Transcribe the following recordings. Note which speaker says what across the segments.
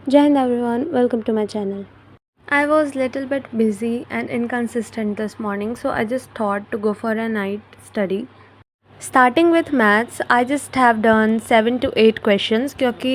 Speaker 1: Jai Hind everyone, welcome to my channel. I was little bit busy and inconsistent this morning, so I just thought to go for a night study. Starting with maths, I just have done 7 to 8 questions क्योंकि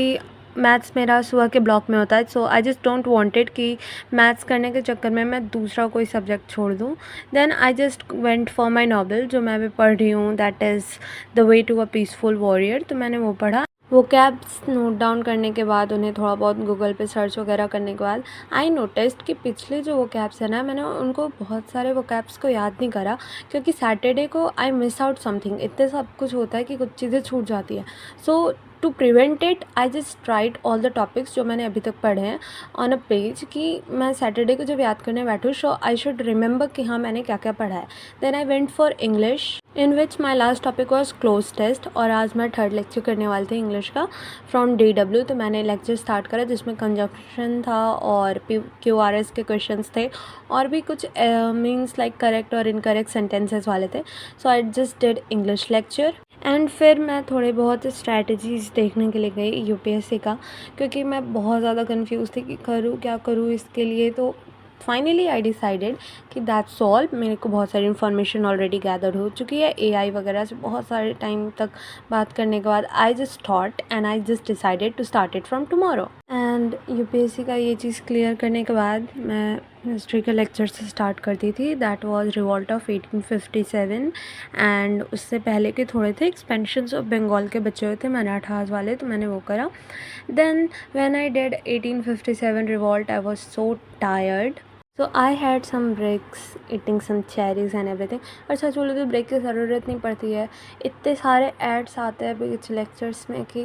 Speaker 1: maths मेरा सुबह के block में होता है, सो I just don't wanted कि maths करने के चक्कर में मैं दूसरा कोई सब्जेक्ट छोड़ दूँ. Then I just went for my novel जो मैं अभी पढ़ रही हूँ, that is the way to a peaceful warrior. तो मैंने वो पढ़ा. वो कैब्स नोट डाउन करने के बाद उन्हें थोड़ा बहुत गूगल पे सर्च वगैरह करने के बाद आई नोटिस्ड कि पिछले जो वो कैब्स है ना, मैंने उनको बहुत सारे वो कैब्स को याद नहीं करा क्योंकि सैटरडे को आई मिस आउट समथिंग. इतने सब कुछ होता है कि कुछ चीज़ें छूट जाती है. So to prevent it I just write all the topics जो मैंने अभी तक पढ़े हैं ऑन अ पेज कि मैं सैटरडे को जब याद करने बैठूँ सो आई शुड रिमेंबर कि हाँ मैंने क्या क्या पढ़ा है. Then I went for English in which my last topic was close test और आज मैं थर्ड लेक्चर करने वाली थी इंग्लिश का फ्रॉम DW. तो मैंने लेक्चर स्टार्ट करा जिसमें कंजप्शन था और QRS के क्वेश्चंस थे और भी कुछ मीन्स लाइक करेक्ट और इनकरेक्ट सेंटेंसेस वाले थे. So I just did English lecture and फिर मैं थोड़े बहुत स्ट्रैटेजीज़ देखने के लिए गई UPSC का क्योंकि मैं बहुत ज़्यादा कंफ्यूज थी कि करूँ क्या करूँ इसके लिए. तो फाइनली आई डिसाइडेड कि दैट्स ऑल. मेरे को बहुत सारी इन्फॉर्मेशन ऑलरेडी गैदर हो चुकी है AI वगैरह से बहुत सारे टाइम तक बात करने के बाद I just thought and I just decided to start it from tomorrow. एंड UPSC का ये चीज़ क्लियर करने के बाद मैं हिस्ट्री के लेक्चर से स्टार्ट करती थी. That was revolt of 1857 and उससे पहले के थोड़े थे एक्सपेंशंस ऑफ बंगाल के बचे हुए थे मराठास वाले, तो मैंने वो करा. Then when I did 1857 revolt I was so tired. So I had some breaks, eating some cherries and everything. और सच बोलो तो ब्रेक की ज़रूरत नहीं पड़ती है. इतने सारे एड्स आते हैं बीच लेक्चर्स में कि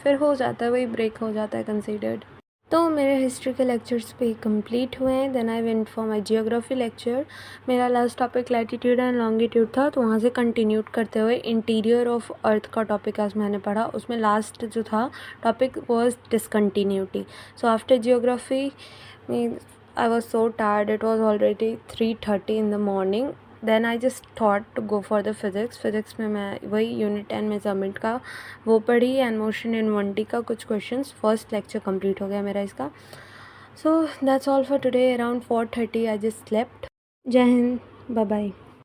Speaker 1: फिर हो जाता है, वही ब्रेक हो जाता है कंसीडर्ड. तो मेरे हिस्ट्री के लेक्चर्स पे कंप्लीट हुए हैं. Then I went for my geography lecture. मेरा last topic latitude and longitude था, तो वहाँ से कंटिन्यूट करते हुए इंटीरियर ऑफ अर्थ का टॉपिक आज मैंने पढ़ा. उसमें लास्ट जो था topic was discontinuity. So after geography I was so tired. It was already 3:30 in the morning. Then I just thought to go for the physics में मैं वही यूनिट 10 मेजरमेंट का वो पढ़ी एंड मोशन इन 1D का कुछ questions. First lecture complete हो गया मेरा इसका. So that's all for today. Around 4:30 I just slept. जय हिंद, बाय बाय.